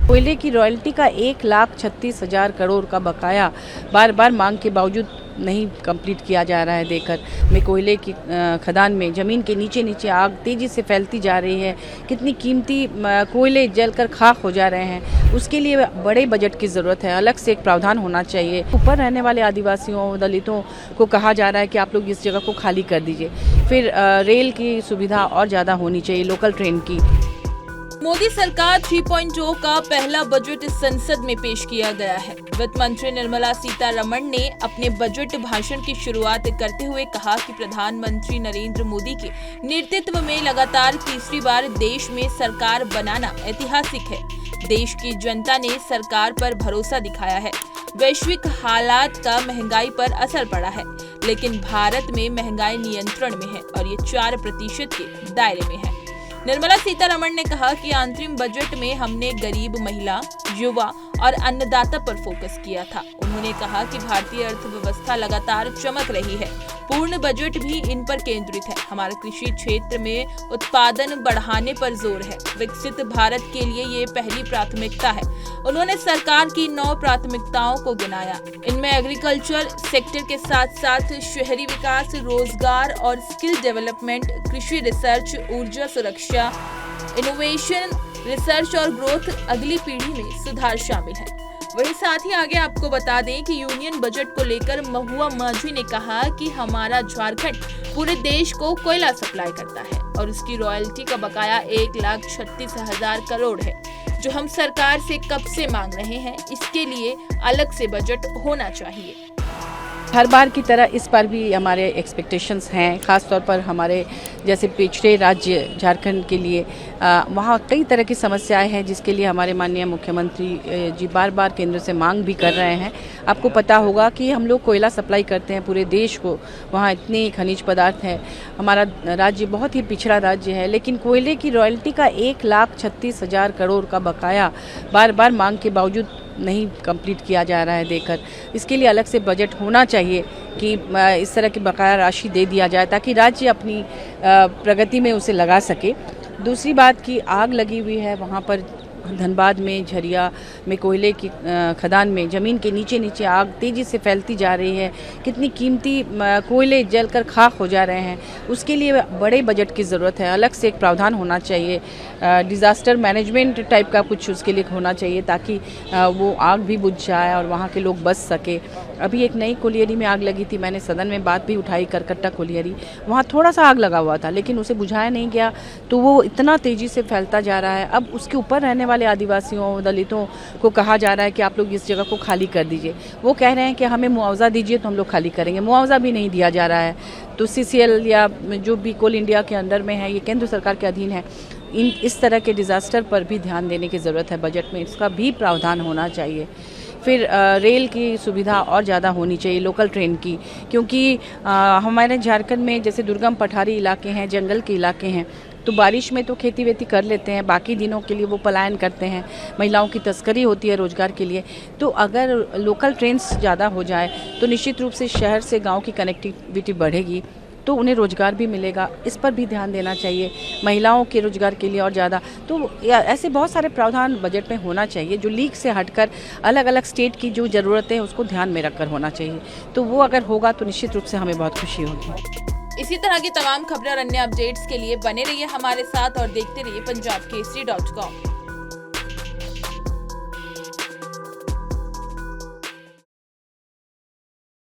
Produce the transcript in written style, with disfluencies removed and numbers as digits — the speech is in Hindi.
कोयले की रॉयल्टी का 1,36,000 करोड़ का बकाया बार बार मांग के बावजूद नहीं कंप्लीट किया जा रहा है देकर में कोयले की खदान में ज़मीन के नीचे नीचे आग तेज़ी से फैलती जा रही है। कितनी कीमती कोयले जलकर खाक हो जा रहे हैं। उसके लिए बड़े बजट की ज़रूरत है। अलग से एक प्रावधान होना चाहिए। ऊपर रहने वाले आदिवासियों दलितों को कहा जा रहा है कि आप लोग इस जगह को खाली कर दीजिए। फिर रेल की सुविधा और ज़्यादा होनी चाहिए, लोकल ट्रेन की। मोदी सरकार 3.0 का पहला बजट संसद में पेश किया गया है। वित्त मंत्री निर्मला सीतारमण ने अपने बजट भाषण की शुरुआत करते हुए कहा कि प्रधानमंत्री नरेंद्र मोदी के नेतृत्व में लगातार तीसरी बार देश में सरकार बनाना ऐतिहासिक है। देश की जनता ने सरकार पर भरोसा दिखाया है। वैश्विक हालात का महंगाई पर असर पड़ा है, लेकिन भारत में महंगाई नियंत्रण में है और ये 4% के दायरे में है। निर्मला सीतारमण ने कहा कि अंतरिम बजट में हमने गरीब महिला, युवा और अन्नदाता पर फोकस किया था। उन्होंने कहा कि भारतीय अर्थव्यवस्था लगातार चमक रही है। पूर्ण बजट भी इन पर केंद्रित है। हमारे कृषि क्षेत्र में उत्पादन बढ़ाने पर जोर है। विकसित भारत के लिए ये पहली प्राथमिकता है। उन्होंने सरकार की 9 प्राथमिकताओं को गिनाया। इनमें एग्रीकल्चर सेक्टर के साथ साथ शहरी विकास, रोजगार और स्किल डेवलपमेंट, कृषि रिसर्च, ऊर्जा सुरक्षा, इनोवेशन, रिसर्च और ग्रोथ, अगली पीढ़ी में सुधार शामिल है। वहीं साथ ही आगे आपको बता दें कि यूनियन बजट को लेकर महुआ माझी ने कहा कि हमारा झारखंड पूरे देश को कोयला सप्लाई करता है और उसकी रॉयल्टी का बकाया 1,36,000 करोड़ है, जो हम सरकार से कब से मांग रहे हैं। इसके लिए अलग से बजट होना चाहिए। हर बार की तरह इस बार भी हमारे एक्सपेक्टेशंस हैं, ख़ास तौर पर हमारे जैसे पिछड़े राज्य झारखंड के लिए वहाँ कई तरह की समस्याएं हैं, जिसके लिए हमारे माननीय मुख्यमंत्री जी बार बार केंद्र से मांग भी कर रहे हैं। आपको पता होगा कि हम लोग कोयला सप्लाई करते हैं पूरे देश को, वहाँ इतनी खनिज पदार्थ है। हमारा राज्य बहुत ही पिछड़ा राज्य है, लेकिन कोयले की रॉयल्टी का 1,36,000 करोड़ का बकाया बार बार मांग के बावजूद नहीं कंप्लीट किया जा रहा है देकर। इसके लिए अलग से बजट होना चाहिए कि इस तरह की बकाया राशि दे दिया जाए, ताकि राज्य अपनी प्रगति में उसे लगा सके। दूसरी बात कि आग लगी हुई है वहाँ पर धनबाद में, झरिया में कोयले की खदान में ज़मीन के नीचे नीचे आग तेज़ी से फैलती जा रही है। कितनी कीमती कोयले जलकर खाक हो जा रहे हैं। उसके लिए बड़े बजट की ज़रूरत है। अलग से एक प्रावधान होना चाहिए। डिज़ास्टर मैनेजमेंट टाइप का कुछ उसके लिए होना चाहिए, ताकि वो आग भी बुझ जाए और वहाँ के लोग बच सके। अभी एक नई कोलियरी में आग लगी थी, मैंने सदन में बात भी उठाई, करकट्टा कोलियरी। वहाँ थोड़ा सा आग लगा हुआ था, लेकिन उसे बुझाया नहीं गया, तो वो इतना तेज़ी से फैलता जा रहा है। अब उसके ऊपर रहने वाले आदिवासियों दलितों को कहा जा रहा है कि आप लोग इस जगह को खाली कर दीजिए। वो कह रहे हैं कि हमें मुआवजा दीजिए तो हम लोग खाली करेंगे। मुआवजा भी नहीं दिया जा रहा है। तो CCL या जो भी कोल इंडिया के अंडर में है, ये केंद्र सरकार के अधीन है। इस तरह के डिज़ास्टर पर भी ध्यान देने की ज़रूरत है। बजट में इसका भी प्रावधान होना चाहिए। फिर रेल की सुविधा और ज़्यादा होनी चाहिए, लोकल ट्रेन की, क्योंकि हमारे झारखंड में जैसे दुर्गम पठारी इलाके हैं, जंगल के इलाके हैं, तो बारिश में तो खेती वेती कर लेते हैं, बाकी दिनों के लिए वो पलायन करते हैं। महिलाओं की तस्करी होती है रोजगार के लिए। तो अगर लोकल ट्रेन्स ज़्यादा हो जाए तो निश्चित रूप से शहर से गांव की कनेक्टिविटी बढ़ेगी, तो उन्हें रोजगार भी मिलेगा। इस पर भी ध्यान देना चाहिए, महिलाओं के रोजगार के लिए और ज़्यादा। तो ऐसे बहुत सारे प्रावधान बजट में होना चाहिए, जो लीक से हटकर अलग अलग स्टेट की जो ज़रूरतें हैं उसको ध्यान में रखकर होना चाहिए। तो वो अगर होगा तो निश्चित रूप से हमें बहुत खुशी होगी। इसी तरह की तमाम खबरें और अन्य अपडेट्स के लिए बने रहिए हमारे साथ और देखते रहिए punjabkesari.com।